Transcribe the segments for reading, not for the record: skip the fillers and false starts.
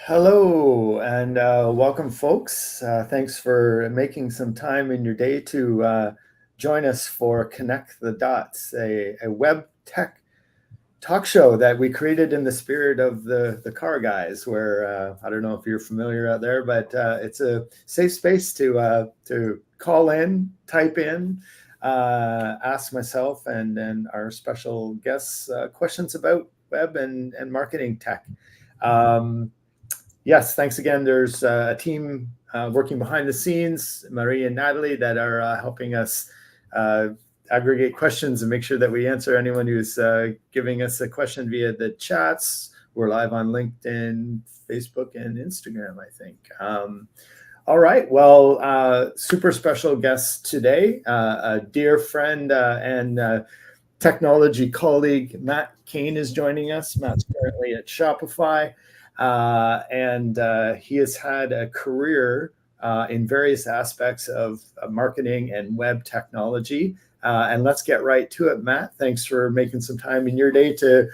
Hello and welcome, folks. Thanks for making some time in your day to join us for Connect the Dots, a web tech talk show that we created in the spirit of the car guys, where I don't know if you're familiar out there, but it's a safe space to call in, type in, ask myself and our special guests questions about web and marketing tech. Um, Yes, thanks again. There's a team working behind the scenes, Marie and Natalie, that are helping us uh, aggregate questions and make sure that we answer anyone who's giving us a question via the chats. We're live on LinkedIn, Facebook, and Instagram, I think. All right. Well, super special guest today, a dear friend and technology colleague, Matt Kaine, is joining us. Matt's currently at Shopify. And he has had a career in various aspects of marketing and web technology. And let's get right to it, Matt. Thanks for making some time in your day to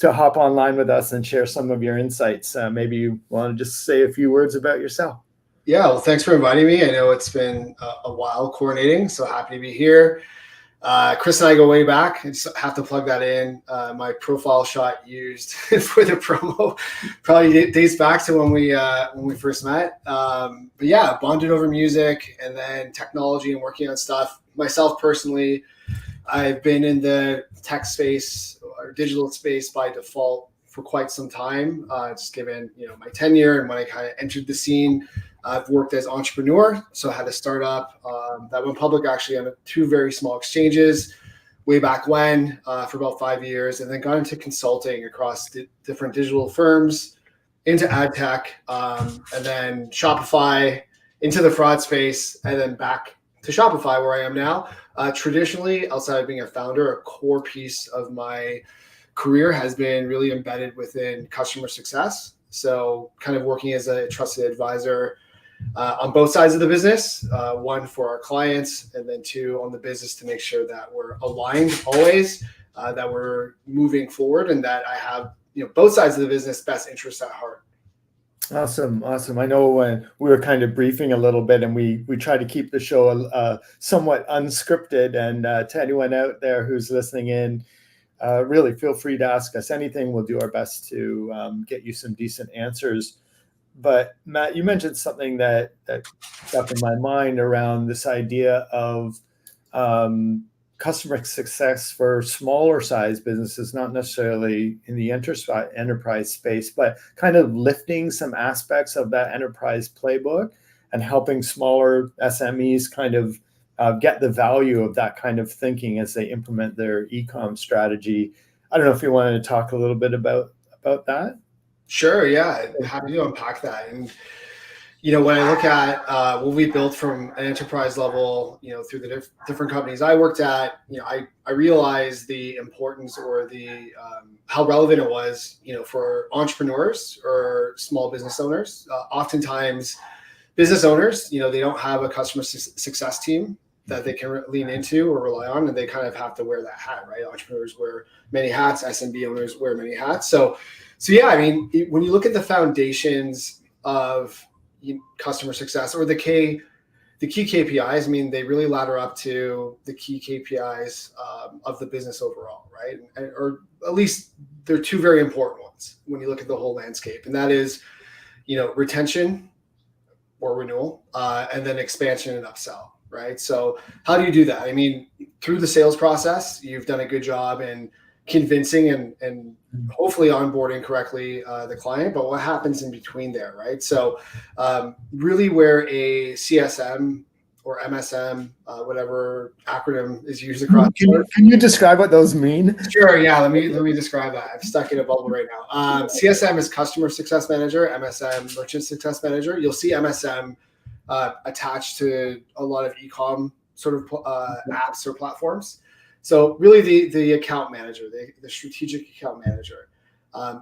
hop online with us and share some of your insights. Maybe you want to just say a few words about yourself. Yeah, well, thanks for inviting me. I know it's been a while coordinating, so happy to be here. Chris and I go way back. I just have to plug that in. My profile shot used for the promo probably dates back to when we first met. But yeah, bonded over music and then technology and working on stuff. Myself personally, I've been in the tech space or digital space by default for quite some time. Just given my tenure and when I kind of entered the scene. I've worked as entrepreneur, so I had a startup that went public actually on two very small exchanges way back when for about 5 years, and then got into consulting across different digital firms, into ad tech, and then Shopify, into the fraud space, and then back to Shopify where I am now. Traditionally, outside of being a founder, a core piece of my career has been really embedded within customer success. So kind of working as a trusted advisor on both sides of the business, one for our clients, and then two on the business to make sure that we're aligned always, that we're moving forward, and that I have both sides of the business best interests at heart. Awesome. I know when we were kind of briefing a little bit, and we try to keep the show somewhat unscripted. And to anyone out there who's listening in, really feel free to ask us anything. We'll do our best to get you some decent answers. But Matt, you mentioned something that stuck in my mind around this idea of customer success for smaller size businesses, not necessarily in the enterprise space, but kind of lifting some aspects of that enterprise playbook and helping smaller SMEs kind of get the value of that kind of thinking as they implement their e-com strategy. I don't know if you wanted to talk a little bit about that. Sure, yeah, happy to unpack that. And when I look at what we built from an enterprise level, through the different companies I worked at, I realized the importance or the how relevant it was, for entrepreneurs or small business owners. Oftentimes, business owners, they don't have a customer success team that they can lean into or rely on, and they kind of have to wear that hat, right? Entrepreneurs wear many hats, SMB owners wear many hats. So yeah, I mean, when you look at the foundations of customer success or the key KPIs, I mean, they really ladder up to the key KPIs of the business overall, right? Or at least they're two very important ones when you look at the whole landscape, and that is, retention or renewal, and then expansion and upsell, right? So how do you do that? I mean, through the sales process, you've done a good job in convincing and hopefully onboarding correctly the client, but what happens in between there, right? So really where a CSM or MSM, whatever acronym is used across. Can you describe what those mean? Sure, yeah, let me describe that. I'm stuck in a bubble right now. CSM is Customer Success Manager, MSM, Merchant Success Manager. You'll see MSM attached to a lot of e-com sort of apps or platforms. So really the account manager, the strategic account manager.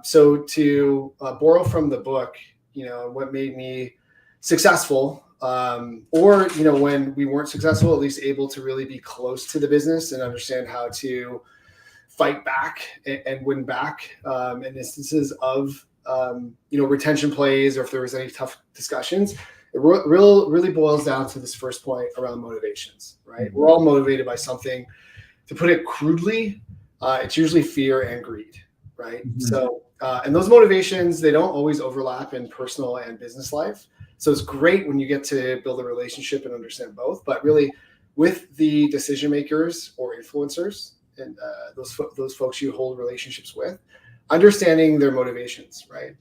So to borrow from the book, what made me successful, or when we weren't successful, at least able to really be close to the business and understand how to fight back and win back in instances of retention plays, or if there was any tough discussions, it really boils down to this first point around motivations, right? Mm-hmm. We're all motivated by something. To put it crudely, it's usually fear and greed, right? Mm-hmm. So, and those motivations, they don't always overlap in personal and business life. So it's great when you get to build a relationship and understand both, but really with the decision makers or influencers and those folks you hold relationships with, understanding their motivations, right?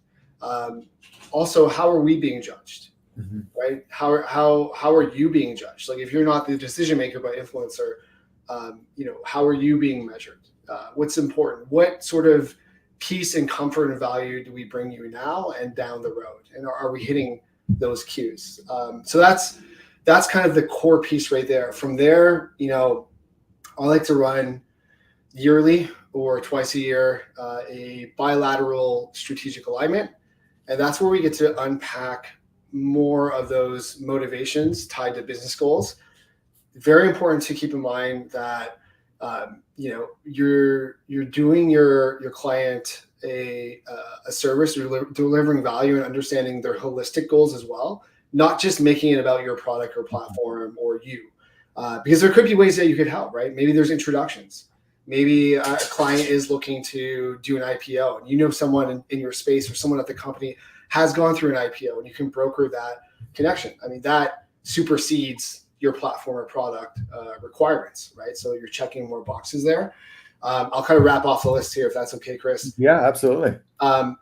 Also, how are we being judged, Mm-hmm. right? How are you being judged? Like if you're not the decision maker but influencer, how are you being measured? What's important? What sort of peace and comfort and value do we bring you now and down the road? And are we hitting those cues? So that's kind of the core piece right there. From there, I like to run yearly or twice a year a bilateral strategic alignment. And that's where we get to unpack more of those motivations tied to business goals. Very important to keep in mind that you're doing your client a service, or delivering value and understanding their holistic goals as well, not just making it about your product or platform or you, because there could be ways that you could help, right? Maybe there's introductions. Maybe a client is looking to do an IPO, and someone in your space or someone at the company has gone through an IPO, and you can broker that connection. I mean, that supersedes your platform or product requirements, right? So you're checking more boxes there. I'll kind of wrap off the list here, if that's okay, Chris. Yeah, absolutely.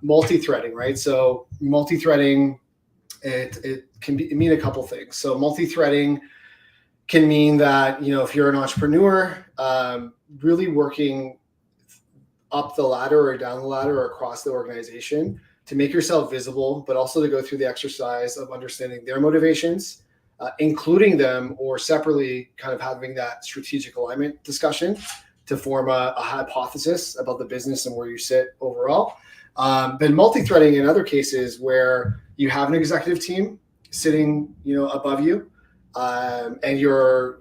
Multi-threading, right? So multi-threading, it can mean a couple things. So multi-threading can mean that, if you're an entrepreneur, really working up the ladder or down the ladder or across the organization to make yourself visible, but also to go through the exercise of understanding their motivations, including them or separately kind of having that strategic alignment discussion to form a hypothesis about the business and where you sit overall. But multi-threading in other cases where you have an executive team sitting, above you, and your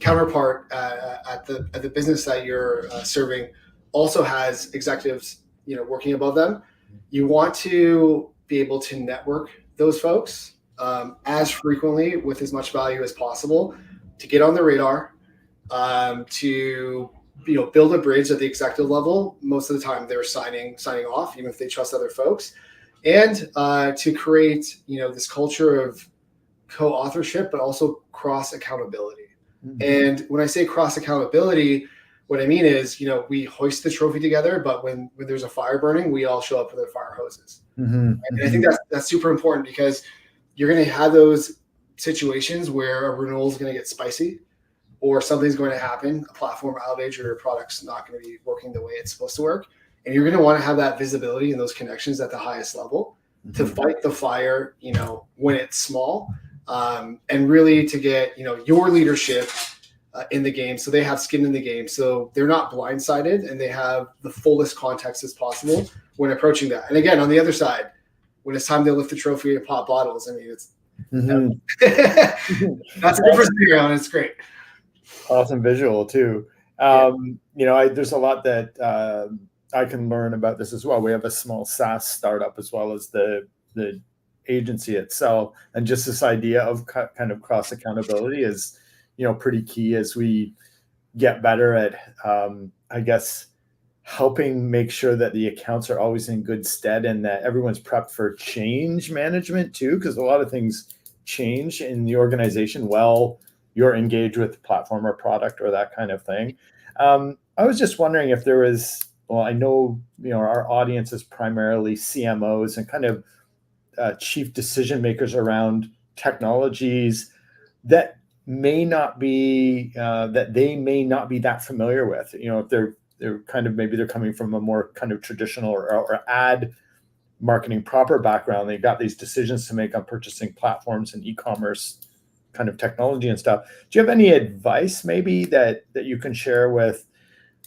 counterpart at the business that you're serving also has executives, working above them. You want to be able to network those folks as frequently with as much value as possible to get on the radar, to build a bridge at the executive level. Most of the time they're signing off, even if they trust other folks, and to create this culture of co-authorship, but also cross accountability. Mm-hmm. And when I say cross accountability, what I mean is, we hoist the trophy together, but when there's a fire burning, we all show up with our fire hoses. Mm-hmm. And I think that's super important, because you're going to have those situations where a renewal is going to get spicy, or something's going to happen, a platform outage, or your product's not going to be working the way it's supposed to work. And you're going to want to have that visibility and those connections at the highest level, mm-hmm. to fight the fire, when it's small, and really to get, your leadership in the game, so they have skin in the game, so they're not blindsided and they have the fullest context as possible when approaching that. And again, on the other side, when it's time to lift the trophy and pop bottles, I mean, it's mm-hmm. That's a different scenario, and it's great. Awesome visual too. There's a lot that I can learn about this as well. We have a small SaaS startup as well as the agency itself, and just this idea of kind of cross accountability is pretty key as we get better at helping make sure that the accounts are always in good stead, and that everyone's prepped for change management too, because a lot of things change in the organization while you're engaged with the platform or product or that kind of thing. I was just wondering if there was, I know our audience is primarily CMOs and kind of chief decision makers around technologies that may not be they may not be that familiar with. If they're kind of, maybe they're coming from a more kind of traditional or ad marketing proper background. They've got these decisions to make on purchasing platforms and e-commerce kind of technology and stuff. Do you have any advice maybe that you can share with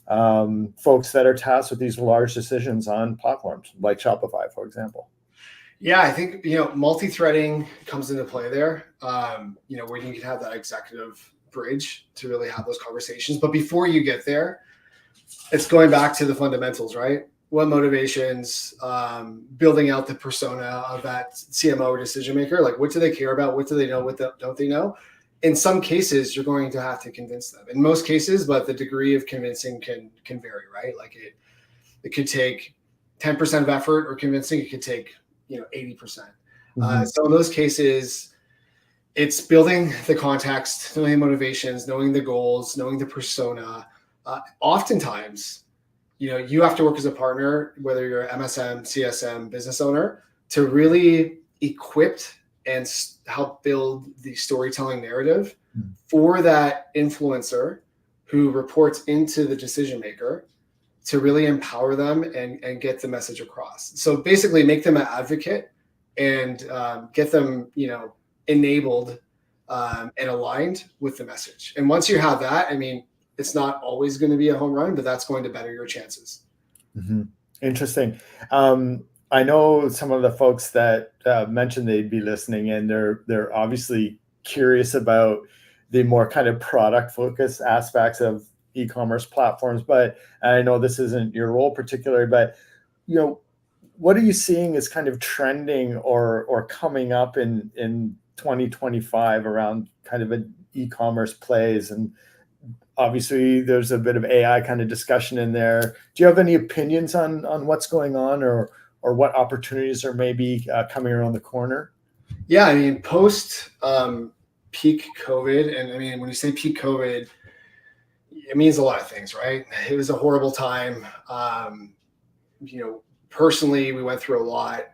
folks that are tasked with these large decisions on platforms like Shopify, for example? Yeah, I think, multi-threading comes into play there, where you can have that executive bridge to really have those conversations. But before you get there, it's going back to the fundamentals, right? what motivations, building out the persona of that CMO or decision maker. Like, what do they care about? What do they know? What don't they know? In some cases, you're going to have to convince them. In most cases, but the degree of convincing can vary, right? Like it could take 10% of effort or convincing. It could take 80%. So in those cases, it's building the context, knowing the motivations, knowing the goals, knowing the persona. Oftentimes, you have to work as a partner, whether you're MSM, CSM, business owner, to really equip and help build the storytelling narrative for that influencer who reports into the decision maker to really empower them and get the message across. So basically make them an advocate and get them, enabled and aligned with the message. And once you have that, I mean, it's not always going to be a home run, but that's going to better your chances. Interesting. I know some of the folks that mentioned they'd be listening, and they're obviously curious about the more kind of product focused aspects of e-commerce platforms. But I know this isn't your role particularly, but what are you seeing as kind of trending or coming up in 2025 around kind of an e-commerce plays? And obviously there's a bit of AI kind of discussion in there. Do you have any opinions on what's going on or what opportunities are maybe coming around the corner? Yeah, I mean, post peak COVID, and I mean, when you say peak COVID, it means a lot of things, right? It was a horrible time. Personally, we went through a lot.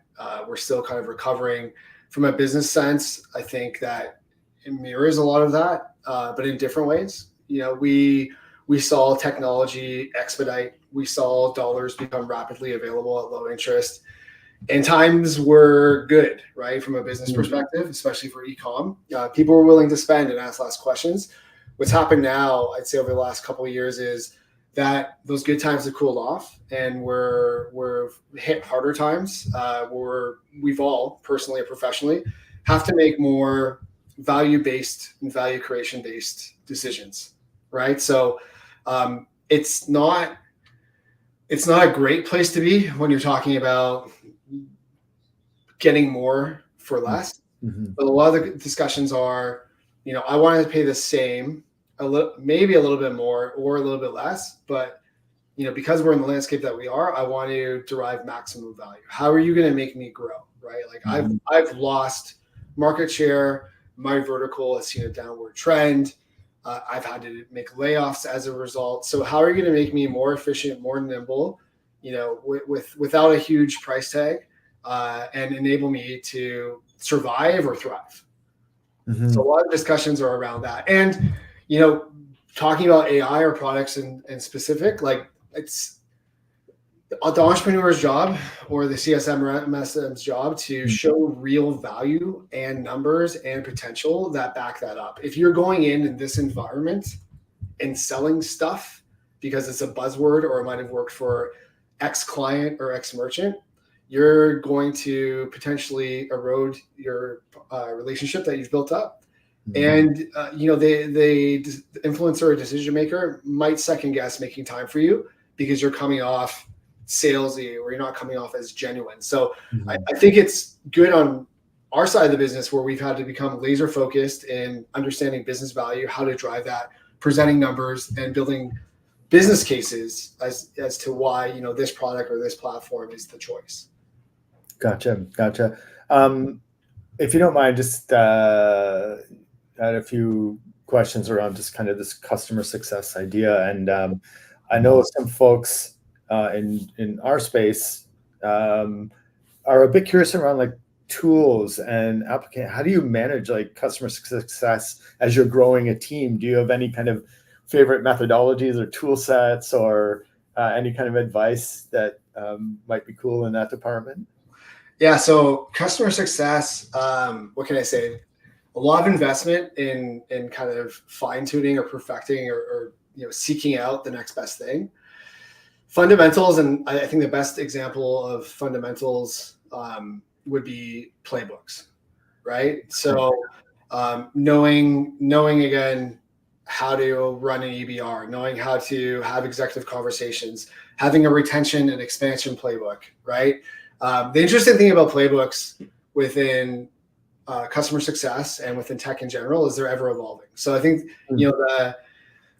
We're still kind of recovering. From a business sense, I think that it mirrors a lot of that, but in different ways. We saw technology expedite. We saw dollars become rapidly available at low interest. And times were good, right? From a business perspective, especially for e-com. People were willing to spend and ask less questions. What's happened now, I'd say over the last couple of years, is that those good times have cooled off and we're hit harder times where we've all, personally or professionally, have to make more value-based and value creation-based decisions, right? So it's not a great place to be when you're talking about getting more for less. But a lot of the discussions are, I want to pay the same, maybe a little bit more or a little bit less, but because we're in the landscape that we are, I want to derive maximum value. How are you going to make me grow, right? Like I've lost market share. My vertical has seen a downward trend. I've had to make layoffs as a result. So how are you going to make me more efficient, more nimble, without a huge price tag, and enable me to survive or thrive? So a lot of discussions are around that. And, talking about AI or products in specific, like it's the entrepreneur's job or the CSM or MSM's job to show real value and numbers and potential that back that up. If you're going in this environment and selling stuff because it's a buzzword or it might have worked for X client or X merchant, you're going to potentially erode your relationship that you've built up. And, the influencer or decision maker might second guess making time for you because you're coming off salesy or you're not coming off as genuine. So I think it's good on our side of the business where we've had to become laser focused in understanding business value, how to drive that, presenting numbers and building business cases as to why, this product or this platform is the choice. Gotcha. If you don't mind, just I had a few questions around just kind of this customer success idea. And I know some folks in our space are a bit curious around like tools and application. How do you manage like customer success as you're growing a team? Do you have any kind of favorite methodologies or tool sets or any kind of advice that might be cool in that department? Yeah, so customer success, what can I say? A lot of investment in kind of fine tuning or perfecting or seeking out the next best thing. Fundamentals, and I think the best example of fundamentals would be playbooks, right? So knowing again how to run an EBR, knowing how to have executive conversations, having a retention and expansion playbook, right? The interesting thing about playbooks within customer success and within tech in general is they're ever evolving. So I think,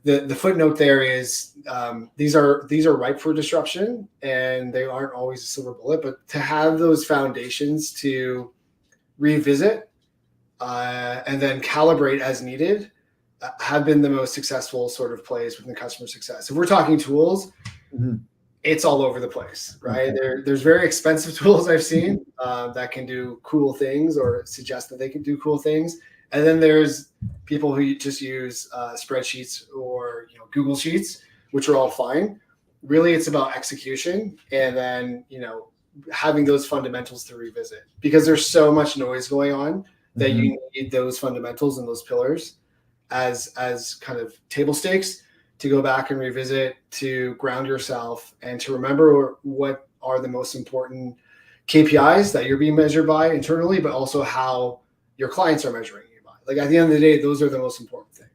the footnote there is these are ripe for disruption, and they aren't always a silver bullet, but to have those foundations to revisit and then calibrate as needed have been the most successful sort of plays within customer success. If we're talking tools, it's all over the place, right? There's very expensive tools I've seen that can do cool things or suggest that they can do cool things. And then there's people who just use spreadsheets or Google Sheets, which are all fine. Really, it's about execution and then having those fundamentals to revisit, because there's so much noise going on that you need those fundamentals and those pillars as kind of table stakes to go back and revisit, to ground yourself, and to remember what are the most important KPIs that you're being measured by internally, but also how your clients are measuring you by. Like, at the end of the day, those are the most important thing.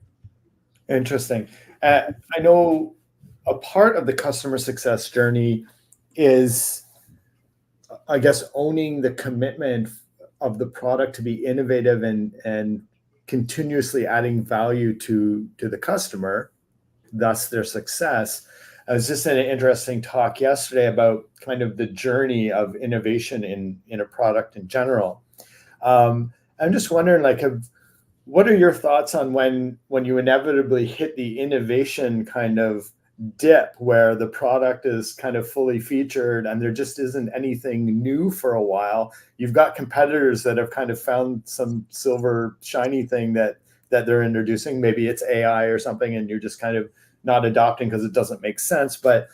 Interesting. I know a part of the customer success journey is, I guess, owning the commitment of the product to be innovative and continuously adding value to the customer, thus their success. I was just in an interesting talk yesterday about kind of the journey of innovation in a product in general. I'm just wondering, what are your thoughts on when you inevitably hit the innovation kind of dip where the product is kind of fully featured and there just isn't anything new for a while? You've got competitors that have kind of found some silver shiny thing that they're introducing. Maybe it's AI or something, and you're just kind of not adopting because it doesn't make sense. But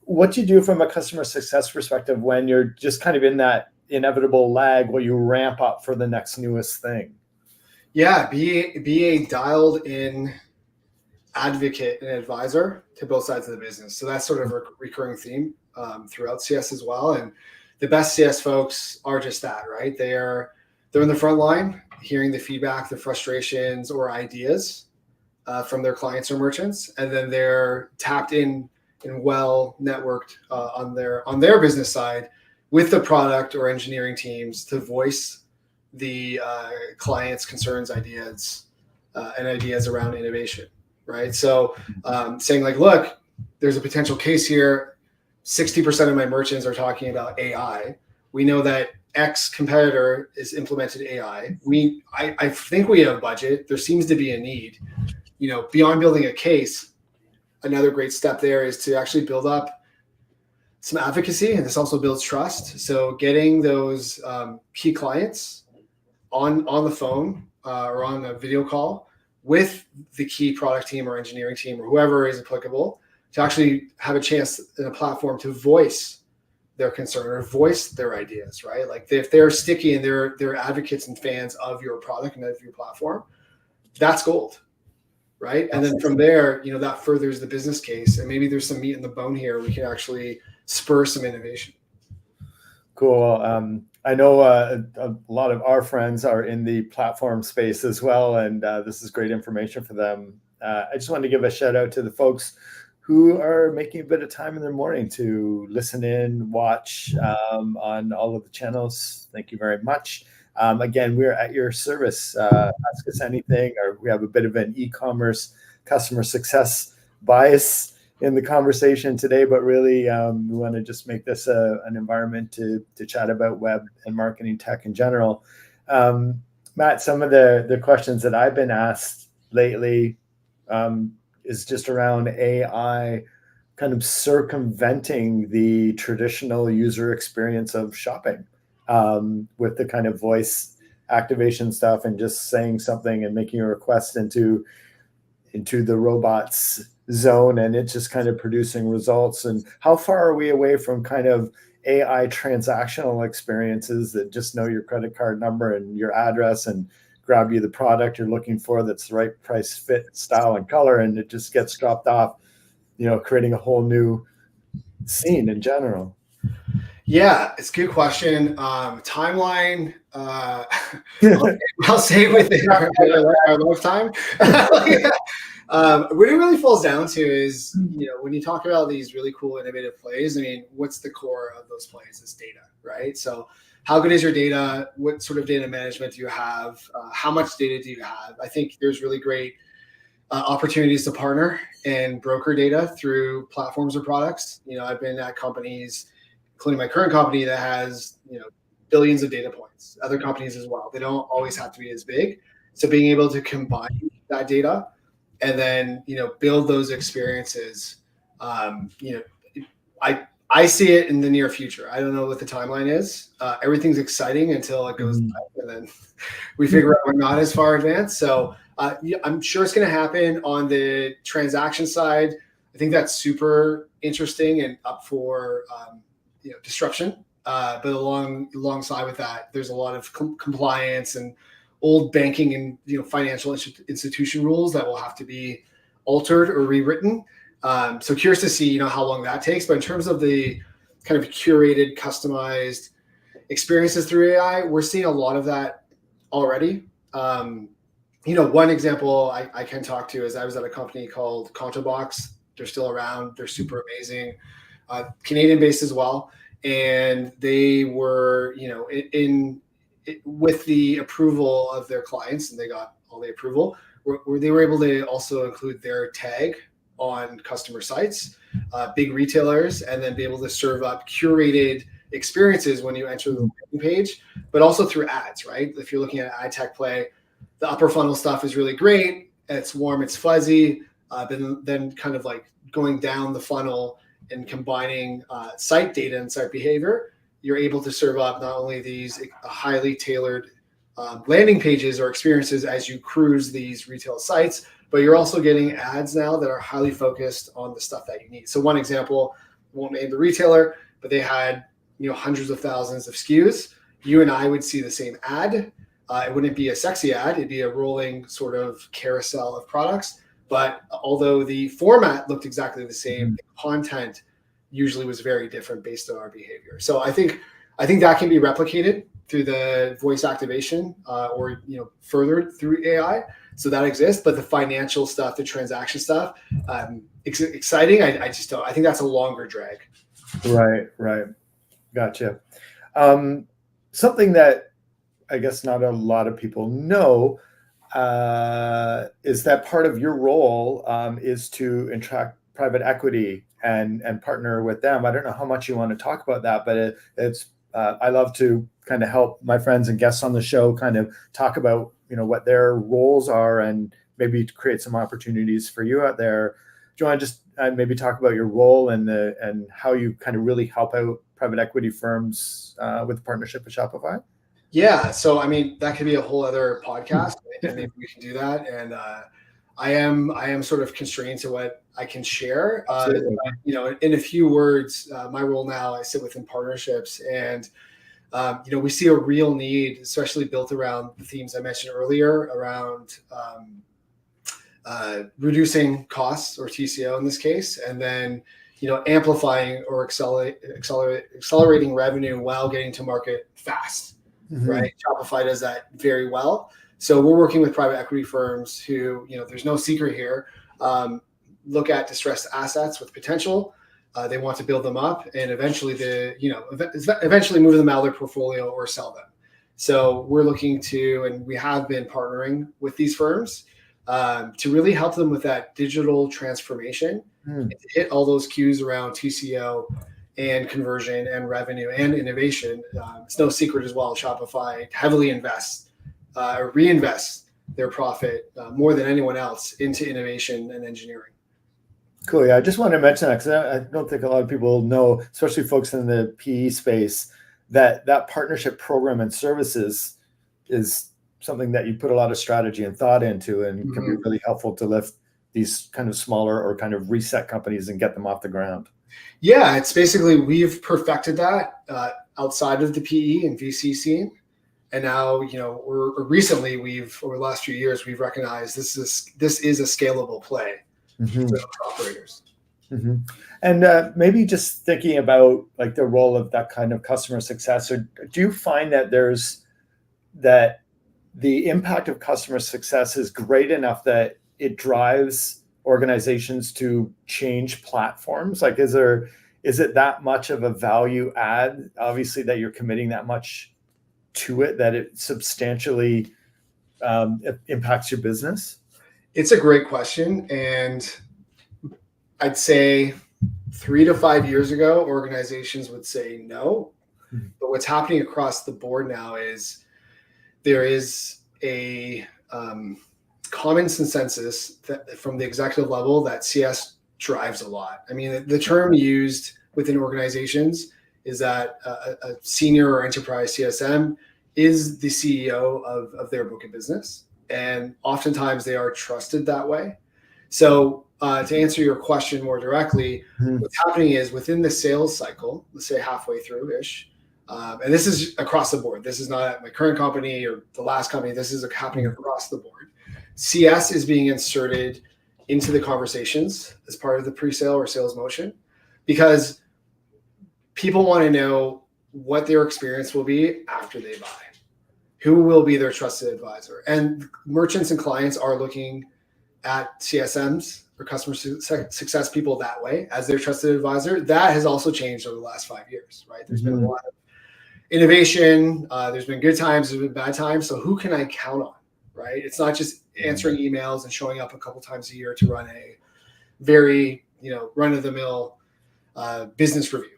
what do you do from a customer success perspective when you're just kind of in that inevitable lag where you ramp up for the next newest thing? Yeah, be a dialed in advocate and advisor to both sides of the business. So that's sort of a recurring theme throughout CS as well. And the best CS folks are just that, right? They're in the front line, hearing the feedback, the frustrations or ideas from their clients or merchants, and then they're tapped in and well networked on their business side with the product or engineering teams to voice the client's concerns, ideas, and ideas around innovation, right? So saying look, there's a potential case here. 60% of my merchants are talking about AI. We know that X competitor is implemented AI. I think we have budget. There seems to be a need. Beyond building a case, another great step there is to actually build up some advocacy, and this also builds trust. So getting those key clients on the phone or on a video call with the key product team or engineering team or whoever is applicable to actually have a chance in a platform to voice their concern or voice their ideas, right? Like, if they're sticky and they're advocates and fans of your product and of your platform, that's gold, right? And then from there, that furthers the business case, and maybe there's some meat in the bone here. We can actually spur some innovation. Cool. I know a lot of our friends are in the platform space as well, and this is great information for them. I just wanted to give a shout out to the folks who are making a bit of time in their morning to listen in, watch on all of the channels. Thank you very much. Again, we're at your service. Ask us anything, or we have a bit of an e-commerce customer success bias in the conversation today, but really we want to just make this an environment to chat about web and marketing tech in general. Matt, some of the questions that I've been asked lately is just around AI kind of circumventing the traditional user experience of shopping with the kind of voice activation stuff and just saying something and making a request into the robot's zone, and it's just kind of producing results. And how far are we away from kind of AI transactional experiences that just know your credit card number and your address and grab you the product you're looking for that's the right price, fit, style, and color, and it just gets dropped off, creating a whole new scene in general? Yeah, it's a good question. Timeline, I'll say within our lifetime. What it really falls down to is, when you talk about these really cool, innovative plays, I mean, what's the core of those plays? Is data, right? So how good is your data? What sort of data management do you have? How much data do you have? I think there's really great opportunities to partner and broker data through platforms or products. I've been at companies, including my current company, that has, billions of data points, other companies as well. They don't always have to be as big. So being able to combine that data and then, build those experiences, I see it in the near future. I don't know what the timeline is. Everything's exciting until it goes live, and then we figure out we're not as far advanced. So I'm sure it's going to happen on the transaction side. I think that's super interesting and up for disruption. But alongside with that, there's a lot of compliance and old banking and financial institution rules that will have to be altered or rewritten. So curious to see how long that takes. But in terms of the kind of curated, customized experiences through AI, we're seeing a lot of that already. One example I can talk to is I was at a company called Contobox. They're still around. They're super amazing, Canadian based as well. And they were, with the approval of their clients, and they got all the approval, where they were able to also include their tag on customer sites, big retailers, and then be able to serve up curated experiences when you enter the landing page, but also through ads, right? If you're looking at ad tech play, the upper funnel stuff is really great. It's warm, it's fuzzy. But then kind of like going down the funnel and combining site data and site behavior, you're able to serve up not only these highly tailored landing pages or experiences as you cruise these retail sites, but you're also getting ads now that are highly focused on the stuff that you need. So one example, I won't name the retailer, but they had hundreds of thousands of SKUs. You and I would see the same ad. It wouldn't be a sexy ad. It'd be a rolling sort of carousel of products. But although the format looked exactly the same, the content usually was very different based on our behavior. So I think that can be replicated through the voice activation or furthered through AI. So that exists, but the financial stuff, the transaction stuff, exciting. I just don't. I think that's a longer drag. Right. Gotcha. Something that I guess not a lot of people know is that part of your role is to attract private equity and partner with them. I don't know how much you want to talk about that, but it's I love to kind of help my friends and guests on the show kind of talk about what their roles are and maybe to create some opportunities for you out there. Do you want to just maybe talk about your role and how you kind of really help out private equity firms with the partnership with Shopify? Yeah, so I mean that could be a whole other podcast, and maybe we can do that. And I am sort of constrained to what I can share. In a few words, my role now, I sit within partnerships, and we see a real need, especially built around the themes I mentioned earlier, around reducing costs or TCO in this case, and then amplifying or accelerating revenue while getting to market fast. Right? Shopify does that very well. So we're working with private equity firms who, there's no secret here, look at distressed assets with potential. They want to build them up and eventually move them out of their portfolio or sell them. So we're looking to, and we have been partnering with these firms to really help them with that digital transformation, and to hit all those cues around TCO and conversion and revenue and innovation. It's no secret as well, Shopify heavily reinvests their profit more than anyone else into innovation and engineering. Cool. Yeah, I just wanted to mention that because I don't think a lot of people know, especially folks in the PE space, that partnership program and services is something that you put a lot of strategy and thought into, and can be really helpful to lift these kind of smaller or kind of reset companies and get them off the ground. Yeah, it's basically we've perfected that outside of the PE and VC scene, and now over the last few years we've recognized this is a scalable play for operators. And maybe just thinking about like the role of that kind of customer success, or do you find that that the impact of customer success is great enough that it drives organizations to change platforms? Like, is it that much of a value add, obviously, that you're committing that much to it, that it substantially impacts your business? It's a great question. And I'd say 3 to 5 years ago, organizations would say no. But what's happening across the board now is there is a common consensus that from the executive level that CS drives a lot. I mean, the term used within organizations is that a senior or enterprise CSM is the CEO of their book of business. And oftentimes they are trusted that way. So to answer your question more directly, what's happening is within the sales cycle, let's say halfway through-ish, and this is across the board. This is not at my current company or the last company. This is happening across the board. CS is being inserted into the conversations as part of the pre-sale or sales motion because people want to know what their experience will be after they buy. Who will be their trusted advisor? And merchants and clients are looking at CSMs or customer success people that way as their trusted advisor. That has also changed over the last 5 years, right? There's been a lot of innovation. There's been good times, there's been bad times. So who can I count on, right? It's not just answering emails and showing up a couple times a year to run a very, run-of-the-mill business review,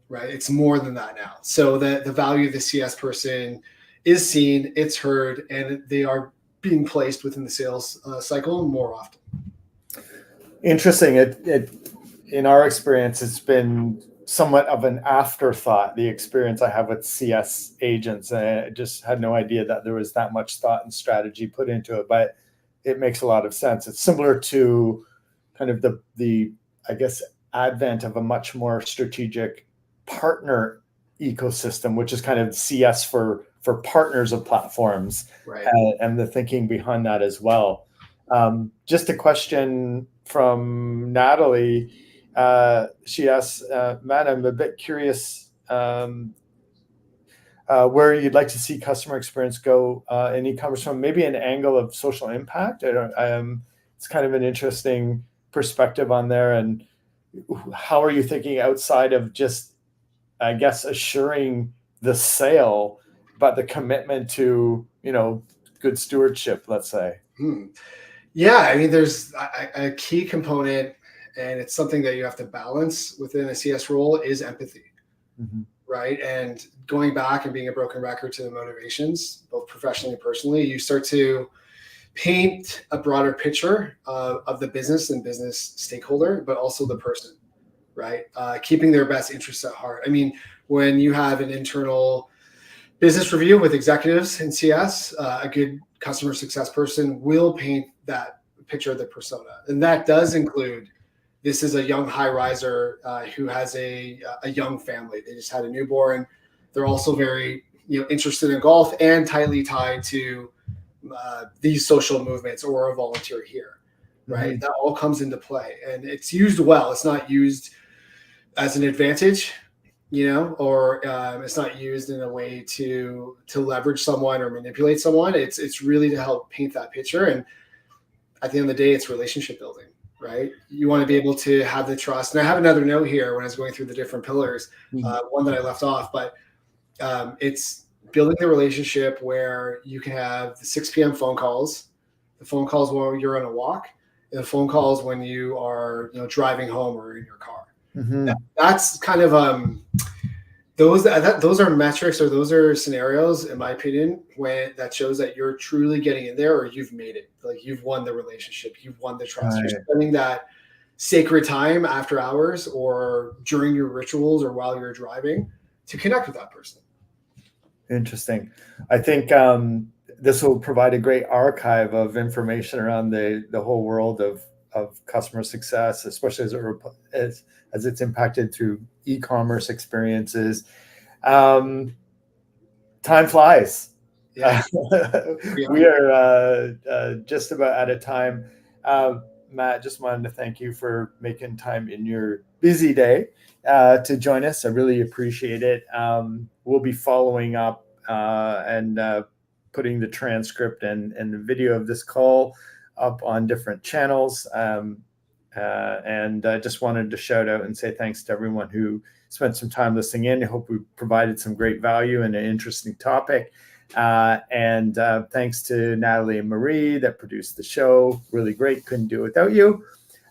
right? It's more than that now. So the value of the CS person is seen, it's heard, and they are being placed within the sales cycle more often. Interesting. In our experience, it's been somewhat of an afterthought, the experience I have with CS agents. And I just had no idea that there was that much thought and strategy put into it, but it makes a lot of sense. It's similar to kind of the I guess, advent of a much more strategic partner ecosystem, which is kind of CS for partners of platforms, right? And the thinking behind that as well. Just a question from Natalie. She asks, Matt, I'm a bit curious where you'd like to see customer experience go in e-commerce from maybe an angle of social impact. It's kind of an interesting perspective on there. And how are you thinking outside of just, I guess, assuring the sale, but the commitment to, good stewardship, let's say? Yeah, I mean, there's a key component, and it's something that you have to balance within a CS role is empathy, right? And going back and being a broken record to the motivations, both professionally and personally, you start to paint a broader picture of the business and business stakeholder, but also the person, right? Keeping their best interests at heart. I mean, when you have an internal business review with executives in CS, a good customer success person will paint that picture of the persona. And that does include, this is a young high riser who has a young family. They just had a newborn. They're also very interested in golf and tightly tied to these social movements or a volunteer here, right? That all comes into play, and it's used well. It's not used as an advantage, or it's not used in a way to leverage someone or manipulate someone. It's really to help paint that picture. And at the end of the day, it's relationship building, right? You want to be able to have the trust. And I have another note here when I was going through the different pillars, one that I left off, but it's building the relationship where you can have the 6 p.m. phone calls, the phone calls when you're on a walk, and the phone calls when you are driving home or in your car. That's kind of those are metrics, or those are scenarios, in my opinion, when that shows that you're truly getting in there, or you've made it. Like, you've won the relationship, you've won the trust. Right. You're spending that sacred time after hours or during your rituals or while you're driving to connect with that person. Interesting. I think this will provide a great archive of information around the whole world of customer success, especially as it's impacted through e-commerce experiences. Time flies. Yeah. We are just about out of time. Matt, just wanted to thank you for making time in your busy day to join us. I really appreciate it. We'll be following up and putting the transcript and the video of this call up on different channels. And I just wanted to shout out and say thanks to everyone who spent some time listening in. I hope we provided some great value and an interesting topic. And thanks to Natalie and Marie that produced the show. Really great. Couldn't do it without you.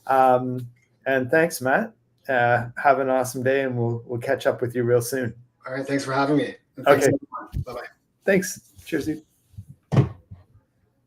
And thanks, Matt. Have an awesome day, and we'll catch up with you real soon. All right. Thanks for having me. And thanks, Okay. everyone. Bye-bye. Thanks. Cheers.